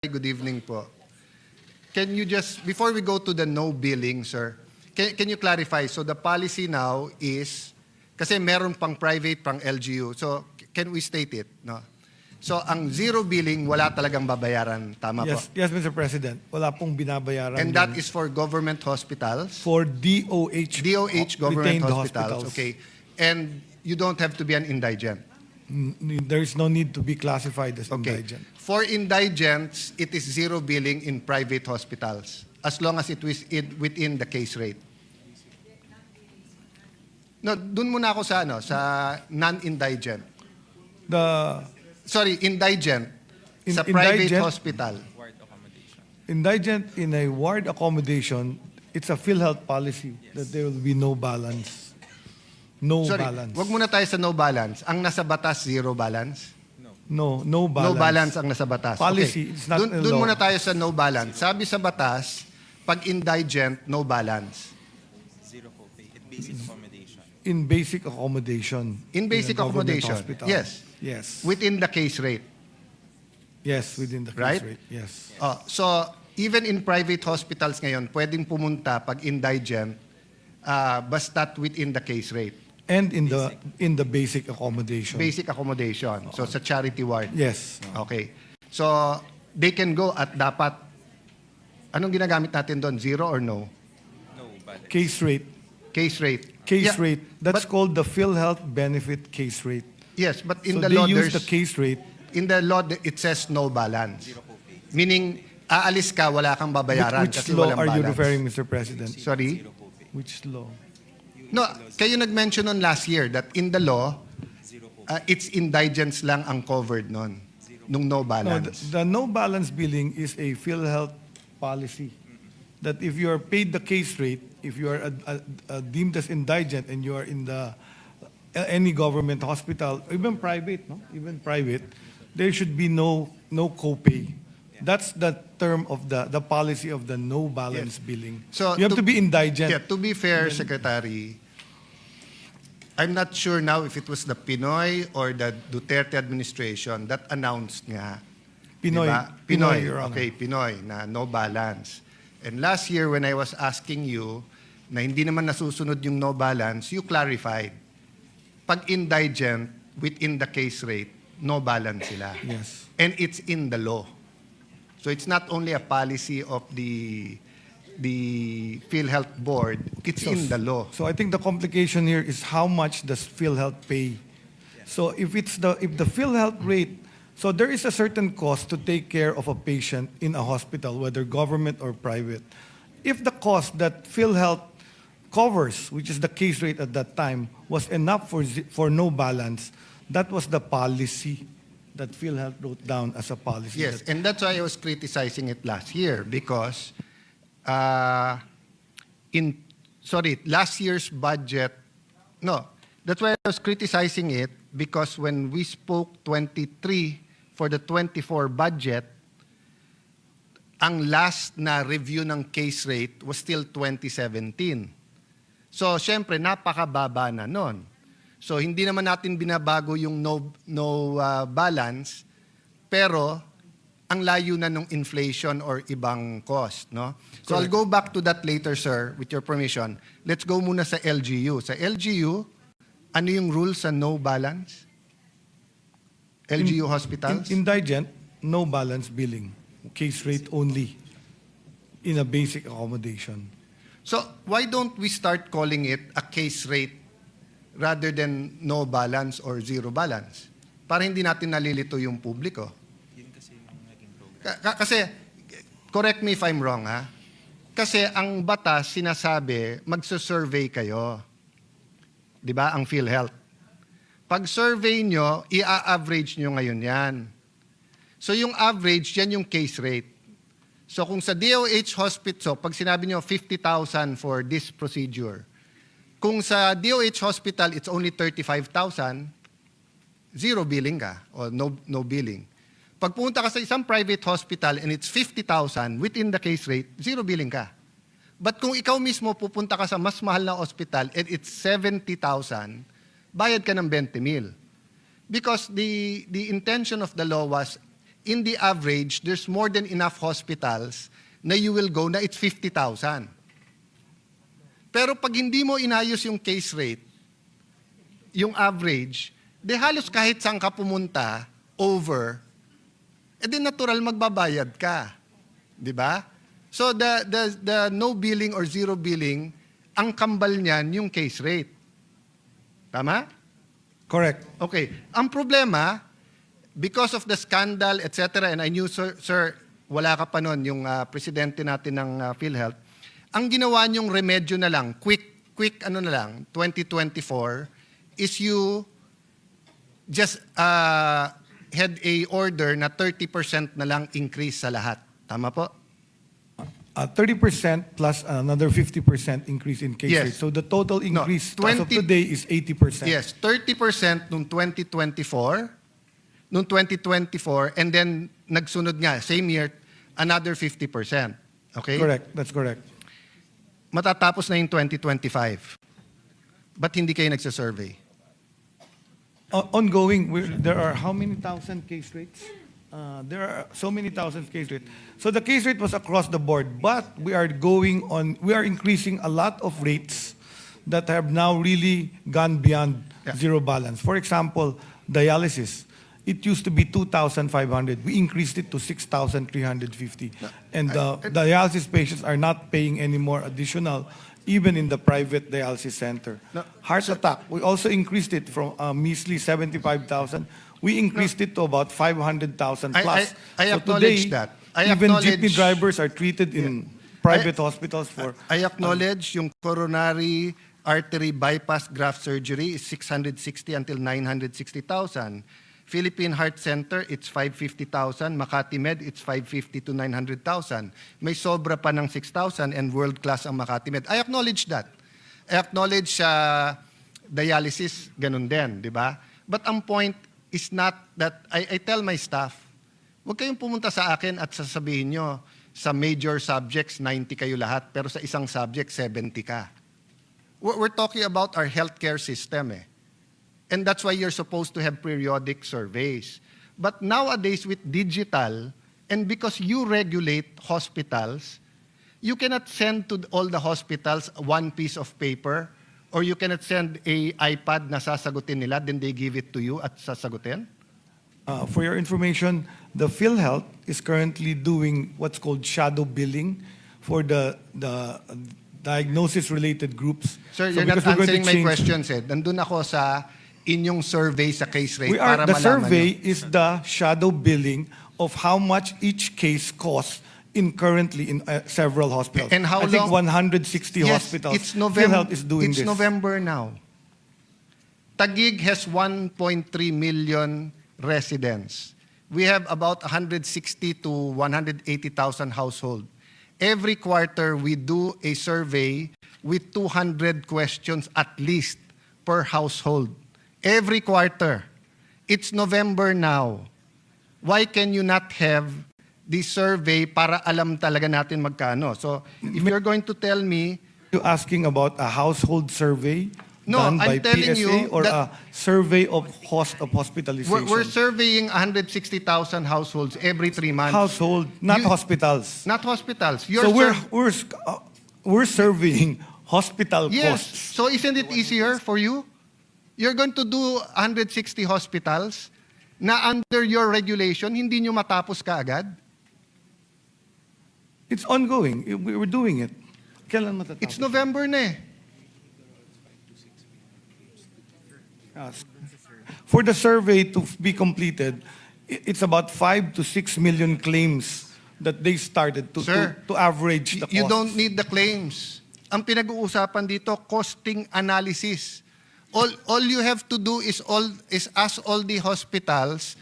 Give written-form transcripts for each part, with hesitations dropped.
Good evening po. Can you just, before we go to the no billing, sir, can you clarify? So the policy now is, kasi meron pang private, pang LGU. So can we state it? No? So ang zero billing, wala talagang babayaran. Tama po? Yes, Mr. President. Wala pong binabayaran. And that is for government hospitals? for DOH. DOH government retained hospitals. Okay. And you don't have to be an indigent. There is no need to be classified as Okay. indigent. For indigents, it is zero billing in private hospitals as long as it was within the case rate. No, dun muna ako sa sa non-indigent. Indigent sa private Indigent- hospital. Indigent in a ward accommodation, it's a PhilHealth policy that there will be no balance. No balance. Wag muna tayo sa no balance. Ang nasa batas, zero balance. No balance. No balance ang nasa batas. Policy, it's not a Dun law. muna tayo sa no balance. Sabi sa batas, pag indigent, no balance. Zero copay. At basic accommodation. In basic accommodation. In basic a government accommodation. hospital. Yes. Yes. Within the case rate. Yes, within the case Right? rate. Yes. So, even in private hospitals ngayon, pwedeng pumunta pag indigent, basta't within the case rate. And in the basic accommodation. Basic accommodation. So, sa charity ward. Yes. Okay. So, they can go at dapat, anong ginagamit natin doon? Zero or no? No balance. Case rate. Case rate. Case Yeah, rate. That's but- called the PhilHealth benefit case rate. Yes, but in So the they law, use there's, the case rate. in the law, it says no balance. Meaning, aalis ka, wala kang babayaran Which kasi law walang are you balance. referring, Mr. President? Sorry? Zero copay. Which law? No, kayo nag-mention on last year that in the law, Zero copay. it's indigents lang ang covered nun, nung no No, balance. the no balance billing is a PhilHealth policy. That if you are paid the case rate, if you are deemed as indigent and you are in the any government hospital, even private, even private, there should be no copay. That's the term of the policy of the no balance billing. So You have to be indigent. Yeah, to be fair, Secretary, I'm not sure now if it was the Pinoy or the Duterte administration that announced nga. Pinoy. Diba? Pinoy, Your Honor. Okay, Pinoy, na no balance. And last year when I was asking you na hindi naman nasusunod yung no balance, you clarified. Pag indigent, within the case rate, no balance sila. Yes. And it's in the law. So it's not only a policy of the PhilHealth Board, it's in the law. So I think the complication here is how much does PhilHealth pay? So if the PhilHealth rate, so there is a certain cost to take care of a patient in a hospital, whether government or private. If the cost that PhilHealth covers, which is the case rate at that time, was enough for no balance, that was the policy that PhilHealth wrote down as a policy. Yes, and that's why I was criticizing it last year because last year's budget, no, that's why I was criticizing it because when we spoke 23 for the 24 budget, ang last na review ng case rate was still 2017. So, syempre, napakababa na nun. So, hindi naman natin binabago yung no balance, pero ang layo na ng inflation or ibang cost, no? So, I'll go back to that later, sir, with your permission. Let's go muna sa LGU. Sa LGU, ano yung rules sa no balance? LGU hospitals? Indigent, no balance billing. Case rate only in a basic accommodation. So, why don't we start calling it a case rate rather than no balance or zero balance? Para hindi natin nalilito yung publiko. Yun kasi yung naging program. Kasi, correct me if I'm wrong, ha? Kasi ang batas sinasabi, magsusurvey kayo. Di ba? Ang PhilHealth. Pag survey nyo, i-average nyo ngayon yan. So yung average, yan yung case rate. So kung sa DOH hospital, pag sinabi nyo 50,000 for this procedure, kung sa DOH hospital, it's only 35,000, zero billing ka o no billing. Pag pumunta ka sa isang private hospital and it's 50,000 within the case rate, zero billing ka. But kung ikaw mismo pupunta ka sa mas mahal na hospital and it's 70,000, bayad ka ng 20,000. Because the intention of the law was in the average, there's more than enough hospitals na you will go na it's 50,000. Pero pag hindi mo inayos yung case rate, yung average, de halos kahit saan ka pumunta, over, edi natural magbabayad ka. Di ba? So the no billing or zero billing, ang kambal niyan yung case rate. Tama? Correct. Okay. Ang problema, because of the scandal, etc., and I knew, sir, wala ka pa nun, yung presidente natin ng PhilHealth, ang ginawa niyong remedyo na lang, quick, 2024, is you just had a order na 30% na lang increase sa lahat. Tama po? 30% plus another 50% increase in case Yes. rate. So the total No, increase as of 20 today is 80%. Yes, 30% nung 2024, and then nagsunod nga, same year, another 50%. Okay? Correct. That's correct. Matatapos na yung 2025. Ba't hindi kayo nagsasurvey? Ongoing, there are how many thousand case rates? There are so many thousand case rates. So the case rate was across the board, but we are increasing a lot of rates that have now really gone beyond Yeah. zero balance. For example, dialysis. It used to be 2,500. We increased it to 6,350. And dialysis patients are not paying any more additional, even in the private dialysis center. No, Heart attack, we also increased it from a measly 75,000. We increased it to about 500,000 plus. I So acknowledge today, that. I even acknowledge- jeepney drivers are treated in private hospitals for... I acknowledge yung coronary artery bypass graft surgery is 660 until 960,000. Philippine Heart Center, it's 550,000. Makati Med, it's 550 to 900,000. May sobra pa ng 6,000 and world-class ang Makati Med. I acknowledge that. I acknowledge dialysis, ganun din, di ba? But ang point is not that, I tell my staff, huwag kayong pumunta sa akin at sasabihin nyo, sa major subjects, 90 kayo lahat, pero sa isang subject, 70 ka. We're talking about our healthcare system eh. And that's why you're supposed to have periodic surveys. But nowadays with digital, and because you regulate hospitals, you cannot send to all the hospitals one piece of paper, or you cannot send a iPad na sasagutin nila, then they give it to you at sasagutin? For your information, the PhilHealth is currently doing what's called shadow billing for the diagnosis-related groups. Sir, So you're not because we're going to answering my change- questions eh. Nandun ako sa inyong survey sa case rate para The malaman survey nyo. is the shadow billing of how much each case costs currently in several hospitals. And how I think long- 160 Yes, hospitals. it's November. PhilHealth is doing It's this. November now. Taguig has 1.3 million residents. We have about 160 to 180,000 households. Every quarter, we do a survey with 200 questions at least per household. Every quarter. It's November now. Why can you not have this survey para alam talaga natin magkano? So, if you're going to tell me, You asking about a household survey No, done by I'm telling PSA you or that- a survey of hospitalization? we're surveying 160,000 households every 3 months. Household, not You- hospitals. Not hospitals. So we're surveying hospital Yes. costs. So isn't it easier for you? You're going to do 160 hospitals na under your regulation, hindi nyo matapos kaagad? It's ongoing. We're doing it. Kailan matatapos? It's November na eh. Yes. For the survey to be completed, it's about 5 to 6 million claims that they started Sir, to average the cost. You don't need the claims. Ang pinag-uusapan dito, costing analysis. All you have to do is ask all the hospitals,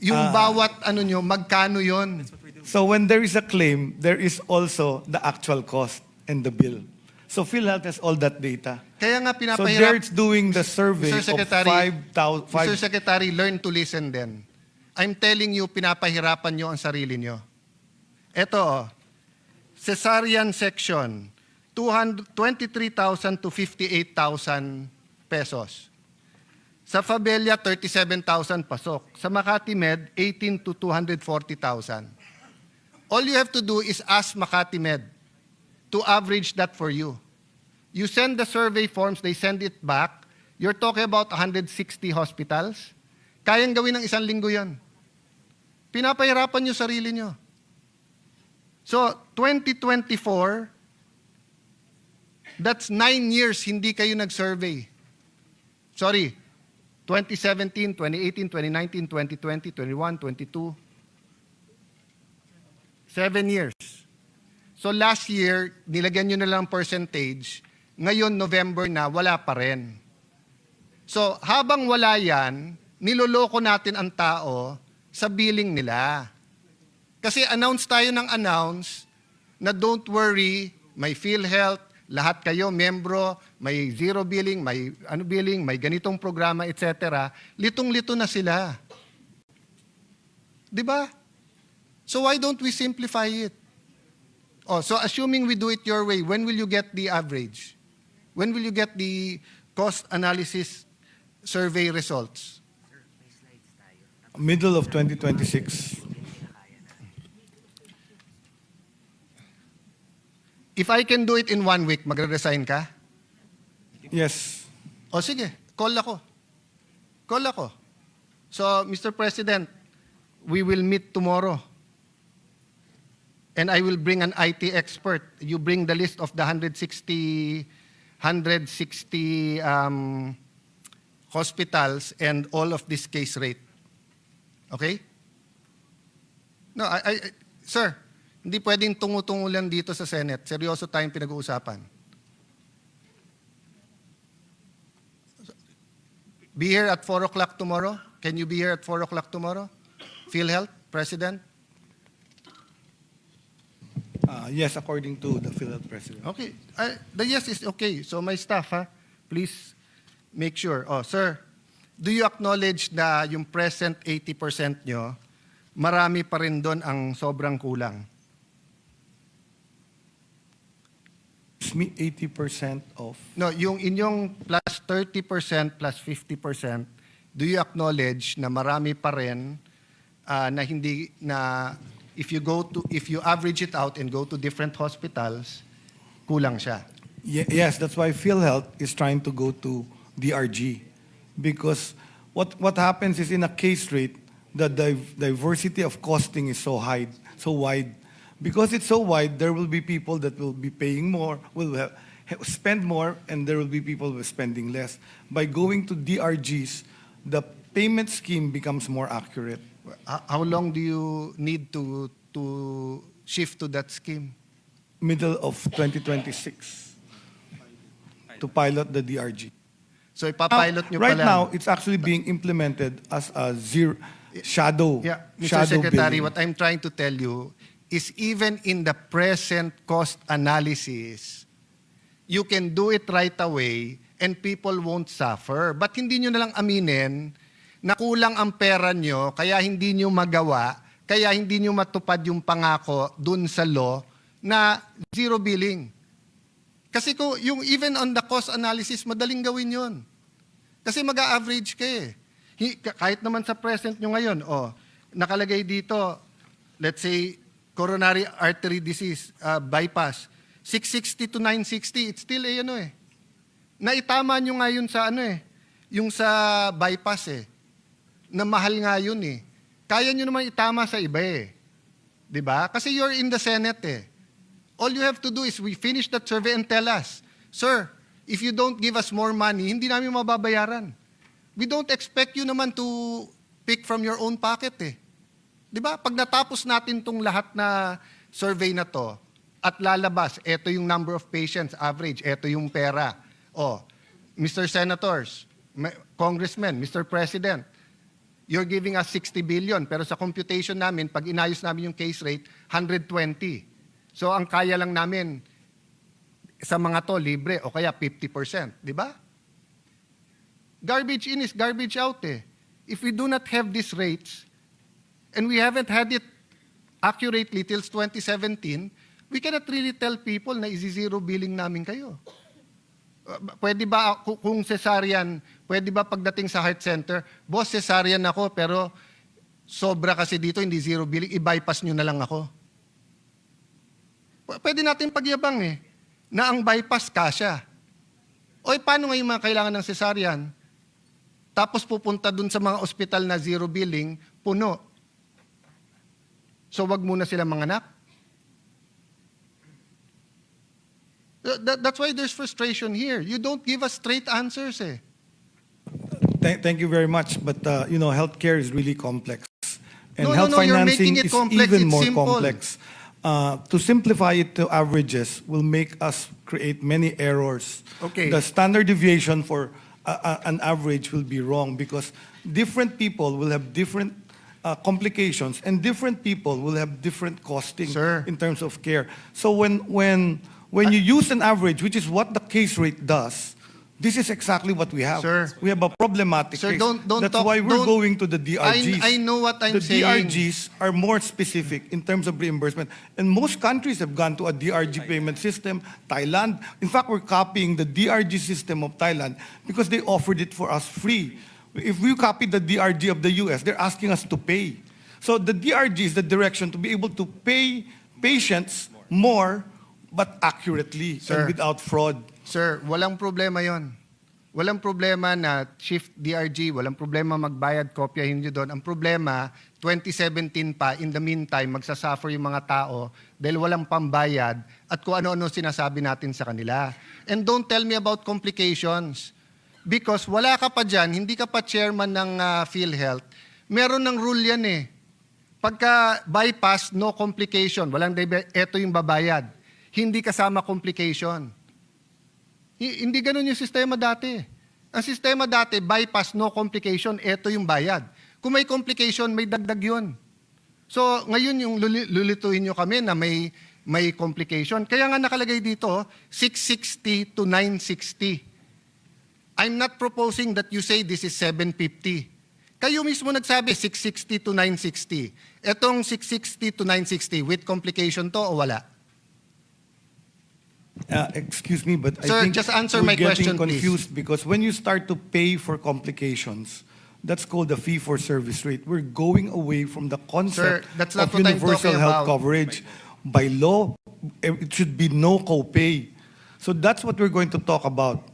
yung bawat ano nyo, magkano yon. So when there is a claim, there is also the actual cost and the bill. So PhilHealth has all that data. Kaya nga So pinapahirap. there it's doing the survey Mr. of Secretary, 5,000. Mr. Secretary, learn to listen then. I'm telling you, pinapahirapan nyo ang sarili nyo. Ito, cesarean section, 23,000 to 58,000 pesos. Sa Fabella, 37,000 pasok. Sa Makati Med, 18 to 240,000. All you have to do is ask Makati Med to average that for you. You send the survey forms, they send it back. You're talking about 160 hospitals. Kayang gawin ng isang linggo yan. Pinapahirapan nyo sarili nyo. So, 2024, that's 9 years hindi kayo nag-survey. Sorry, 2017, 2018, 2019, 2020, 21, 22. 7 years. So last year, nilagyan nyo na lang percentage. Ngayon, November na, wala pa rin. So habang wala yan, niloloko natin ang tao sa billing nila. Kasi announce tayo ng announce na don't worry, may PhilHealth, lahat kayo, membro, may zero billing, may billing, may ganitong programa, etc. Litong-lito na sila. Di ba? So why don't we simplify it? Oh, so assuming we do it your way, when will you get the average? When will you get the cost analysis survey results? Middle of 2026. If I can do it in 1 week, magre-resign ka? Yes. O sige, call ako. Call ako. So, Mr. President, we will meet tomorrow. And I will bring an IT expert. You bring the list of the 160 hospitals and all of this case rate. Okay? No, sir, hindi pwedeng tungo-tungo lang dito sa Senate. Seryoso tayong pinag-uusapan. Be here at 4 o'clock tomorrow? Can you be here at 4 o'clock tomorrow? PhilHealth, President? Yes, according to the PhilHealth president. Okay. The yes is okay. So my staff, please make sure. Oh, sir, do you acknowledge na yung present 80% nyo, marami pa rin doon ang sobrang kulang? It's me 80% of. No, yung inyong plus 30% plus 50%, do you acknowledge na marami pa rin na hindi na if you average it out and go to different hospitals, kulang siya? Yes, that's why PhilHealth is trying to go to DRG. Because what happens is in a case rate, the diversity of costing is so high, so wide. Because it's so wide, there will be people that will be paying more, will spend more, and there will be people who are spending less. By going to DRGs, the payment scheme becomes more accurate. How long do you need to shift to that scheme? Middle of 2026 to pilot the DRG. So ipapilot nyo Right pala. now, it's actually being implemented as a shadow. Yeah, Mr. shadow Secretary, billing. what I'm trying to tell you is even in the present cost analysis, you can do it right away and people won't suffer. But hindi nyo na lang aminin na kulang ang pera nyo, kaya hindi nyo magawa, kaya hindi nyo matupad yung pangako dun sa law na zero billing. Kasi kung yung even on the cost analysis, madaling gawin yun. Kasi mag-a-average ka eh. Kahit naman sa present nyo ngayon, nakalagay dito, let's say, coronary artery disease, bypass, 660 to 960, it's still naitama nyo nga yun sa yung sa bypass na mahal nga yun Kaya nyo naman itama sa iba Diba? Kasi you're in the Senate All you have to do is we finish that survey and tell us, sir, if you don't give us more money, hindi namin mababayaran. We don't expect you naman to pick from your own pocket Di ba? Pag natapos natin tong lahat na survey na to at lalabas, eto yung number of patients, average, eto yung pera. Mr. Senators, Congressmen, Mr. President, you're giving us 60 billion, pero sa computation namin, pag inayos namin yung case rate, 120. So ang kaya lang namin sa mga to, libre, o kaya 50%. Di ba? Garbage in is garbage out If we do not have these rates, and we haven't had it accurately till 2017, we cannot really tell people na isi-zero billing namin kayo. Pwede ba, kung cesarean, pwede ba pagdating sa heart center, boss, cesarean ako, pero sobra kasi dito, hindi zero billing, i-bypass nyo na lang ako. Pwede natin pagyabang na ang bypass kasya. O paano ngayon mga kailangan ng cesarean? Tapos pupunta dun sa mga ospital na zero billing, puno. So wag muna sila manganak? That's why there's frustration here. You don't give us straight answers Thank you very much. But, healthcare is really complex. And No, health no, you're financing making it is complex. even It's more simple. complex. To simplify it to averages will make us create many errors. Okay. The standard deviation for an average will be wrong because different people will have different complications and different people will have different costing Sir. in terms of care. So when you use an average, which is what the case rate does, this is exactly what we have. Sir. We have a problematic Sir, case. don't That's talk- why we're don't- going to the DRGs. I know what I'm the saying. DRGs are more specific in terms of reimbursement. And most countries have gone to a DRG payment system. Thailand, in fact, we're copying the DRG system of Thailand because they offered it for us free. If we copy the DRG of the US, they're asking us to pay. So the DRG is the direction to be able to pay patients more but accurately Sir. and without fraud. Sir, walang problema yon. Walang problema na shift DRG, walang problema magbayad, kopyahin nyo doon. Ang problema, 2017 pa, in the meantime, magsasuffer yung mga tao dahil walang pambayad at kung ano-ano sinasabi natin sa kanila. And don't tell me about complications. Because wala ka pa dyan, hindi ka pa chairman ng PhilHealth, meron ng rule yan Pagka bypass, no complication, eto yung babayad. Hindi kasama complication. Hindi ganun yung sistema dati. Ang sistema dati, bypass, no complication, eto yung bayad. Kung may complication, may dagdag yun. So, ngayon yung lulituin nyo kami na may complication. Kaya nga nakalagay dito, 660 to 960. I'm not proposing that you say this is 750. Kayo mismo nagsabi, 660 to 960. Etong 660 to 960, with complication to o wala? Excuse me, but Sir, I think just answer we're my question, getting confused because when you start to pay for complications, that's called the fee-for-service rate. We're going away from the concept Sir, that's not of what I'm universal talking health about. coverage. By law, it should be no copay. So that's what we're going to talk about.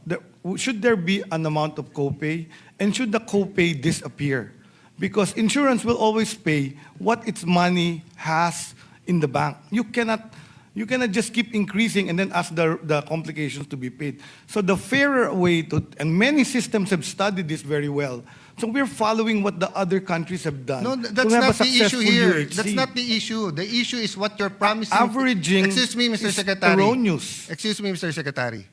Should there be an amount of copay, and should the copay disappear? Because insurance will always pay what its money has in the bank. You cannot just keep increasing and then ask the complications to be paid. So the fairer way and many systems have studied this very well. So we're following what the other countries have done. No, to that's have a not the issue successful here. UHC. That's not the issue. The issue is what you're promising. Averaging Excuse me, Mr. is Secretary. erroneous. Excuse me, Mr. Secretary.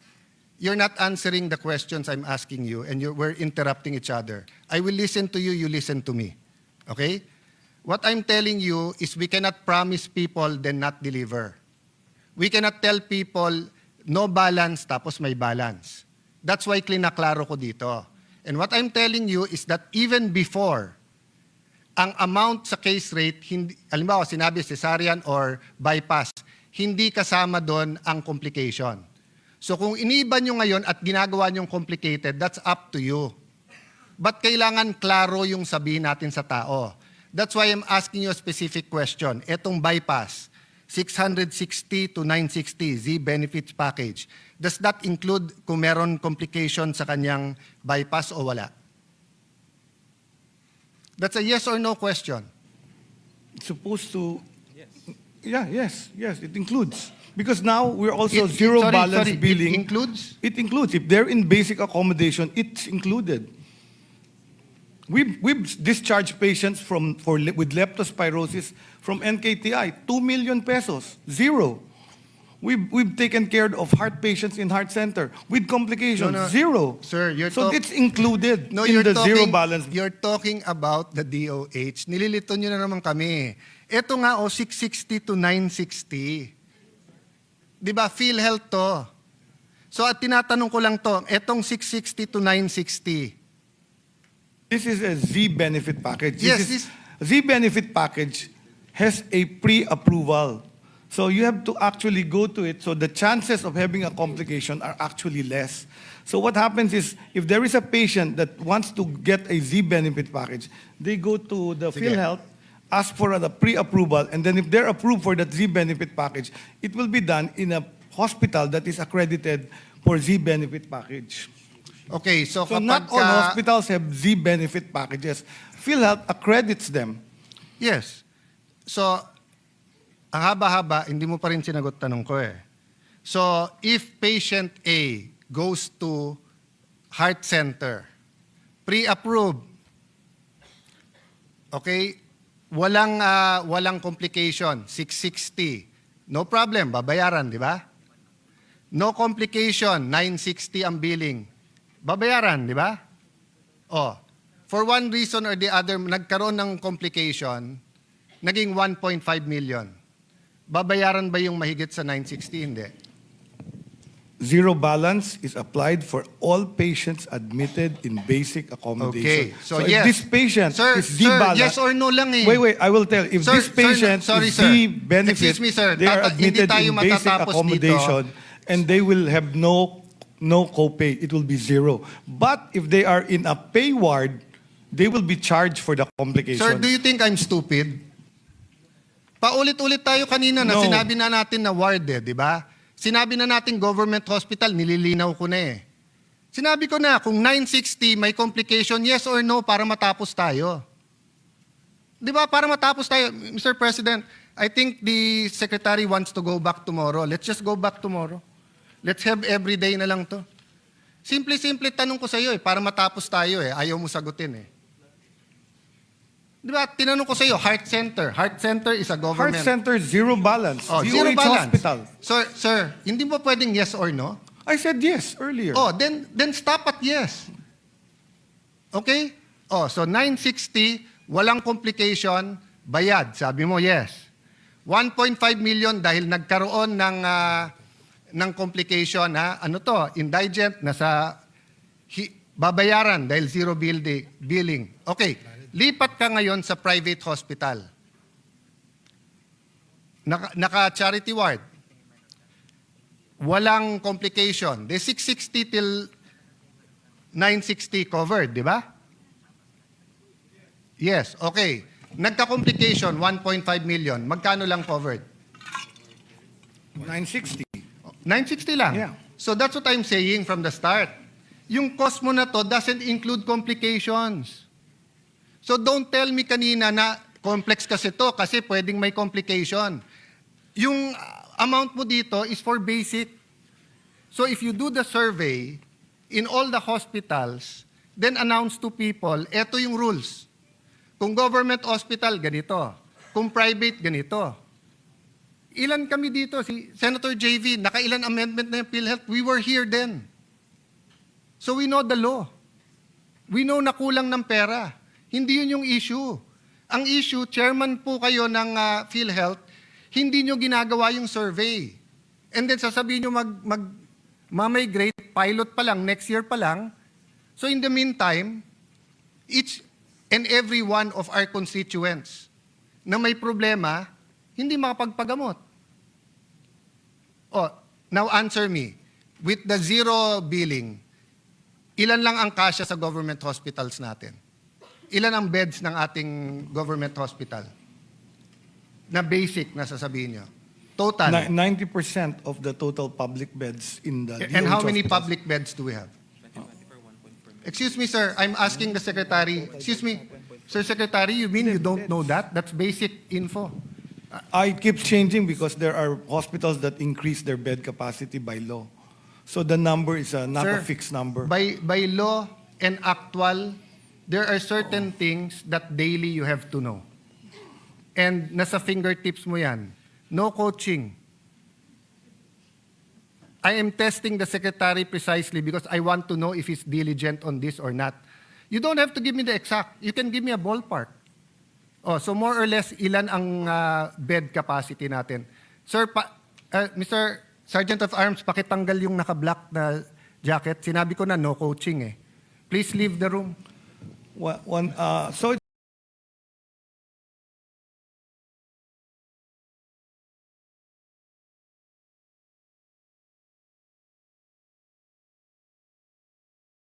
You're not answering the questions I'm asking you, and we're interrupting each other. I will listen to you, you listen to me. Okay? What I'm telling you is we cannot promise people then not deliver. We cannot tell people no balance tapos may balance. That's why klinaklaro ko dito. And what I'm telling you is that even before, ang amount sa case rate, halimbawa sinabi cesarean or bypass, hindi kasama doon ang complication. So kung iniba nyo ngayon at ginagawa nyong complicated, that's up to you. But kailangan klaro yung sabihin natin sa tao. That's why I'm asking you a specific question. Etong bypass, 660 to 960 Z benefits package. Does that include kung meron complication sa kanyang bypass o wala? That's a yes or no question. It's supposed to. Yes, it includes. Because now we're also balance billing. It includes? It includes. If they're in basic accommodation, it's included. We've discharged patients with leptospirosis from NKTI, 2 million pesos, zero. We've taken care of heart patients in heart center with complications, No. zero. Sir, so it's included No, in the zero balance. You're talking about the DOH. Nililito nyo na naman kami. Ito nga 660 to 960. Di ba, PhilHealth to. So at tinatanong ko lang to, etong 660 to 960. This is a Z benefit package. Yes, Z benefit package has a pre-approval. So you have to actually go to it, so the chances of having a complication are actually less. So what happens is, if there is a patient that wants to get a Z benefit package, they go to the Sige. PhilHealth, ask for a pre-approval, and then if they're approved for that Z benefit package, it will be done in a hospital that is accredited for Z benefit package. Okay, so, So kapag not all hospitals have Z benefit packages. PhilHealth accredits them. Yes. So, ang haba-haba, hindi mo pa rin sinagot tanong ko eh. So, if patient A goes to heart center, pre-approved, okay, walang complication, 660, no problem, babayaran, di ba? No complication, 960 ang billing, babayaran, di ba? Oh, for one reason or the other, nagkaroon ng complication, naging 1.5 million. Babayaran ba yung mahigit sa 960? Hindi. Zero balance is applied for all patients admitted in basic accommodation. Okay. So, if yes. this patient Sir, is Z balance, yes or no lang eh. Wait, I will tell. If Sir, this patient sorry, is sir. Z benefit, Excuse me, sir. they are Hindi admitted tayo in basic matatapos accommodation, and they will have no copay. It will be zero. But if they are in a pay ward, they will be charged for the complication. Sir, do you think I'm stupid? Paulit-ulit tayo kanina na No. sinabi na natin na ward eh, di ba? Sinabi na natin government hospital, nililinaw ko na eh. Sinabi ko na, kung 960 may complication, yes or no, para matapos tayo. Di ba? Para matapos tayo. Mr. President, I think the Secretary wants to go back tomorrow. Let's just go back tomorrow. Let's have every day na lang to. Simple-simple tanong ko sa iyo eh, para matapos tayo eh. Ayaw mo sagutin eh. Di ba? Tinanong ko sa iyo, heart center. Heart center is a government. Heart center, zero balance. Oh, zero DOH balance. hospital. Sir, hindi mo pwedeng yes or no? I said yes earlier. Oh, then stop at yes. Okay? Oh, so 960, walang complication, bayad. Sabi mo yes. 1.5 million dahil nagkaroon ng complication, ha? Ano to? Indigent, babayaran dahil zero billing. Okay. Lipat ka ngayon sa private hospital. Naka-charity ward. Walang complication. The 660 till 960 covered, di ba? Yes, okay. Nagka-complication, 1.5 million. Magkano lang covered? 960. 960 lang. Yeah. So that's what I'm saying from the start. Yung cost mo na to doesn't include complications. So don't tell me kanina na complex kasi to kasi pwedeng may complication. Yung amount mo dito is for basic. So if you do the survey in all the hospitals, then announce to people, eto yung rules. Kung government hospital, ganito. Kung private, ganito. Ilan kami dito? Si Senator JV, nakailan amendment na yung PhilHealth? We were here then. So we know the law. We know na kulang ng pera. Hindi yun yung issue. Ang issue, chairman po kayo ng PhilHealth, hindi nyo ginagawa yung survey. And then sasabihin nyo mamigrate, pilot pa lang, next year pa lang. So in the meantime, each and every one of our constituents na may problema, hindi makapagpagamot. Oh, now answer me. With the zero billing, ilan lang ang kasya sa government hospitals natin? Ilan ang beds ng ating government hospital? Na basic na sasabihin nyo. Total. 90% of the total public beds in the And how DOH many hospitals. public beds do we have? Excuse me, sir. I'm asking the secretary. Excuse me. Sir Secretary, you mean you don't know that? That's basic info. It keeps changing because there are hospitals that increase their bed capacity by law. So the number is not Sir, a fixed number. By law and actual, there are certain things that daily you have to know. And nasa fingertips mo yan. No coaching. I am testing the secretary precisely because I want to know if he's diligent on this or not. You don't have to give me the exact. You can give me a ballpark. Oh, so more or less, ilan ang bed capacity natin? Sir, Mr. Sergeant of Arms, pakitanggal yung naka-black na jacket. Sinabi ko na no coaching eh. Please leave the room. So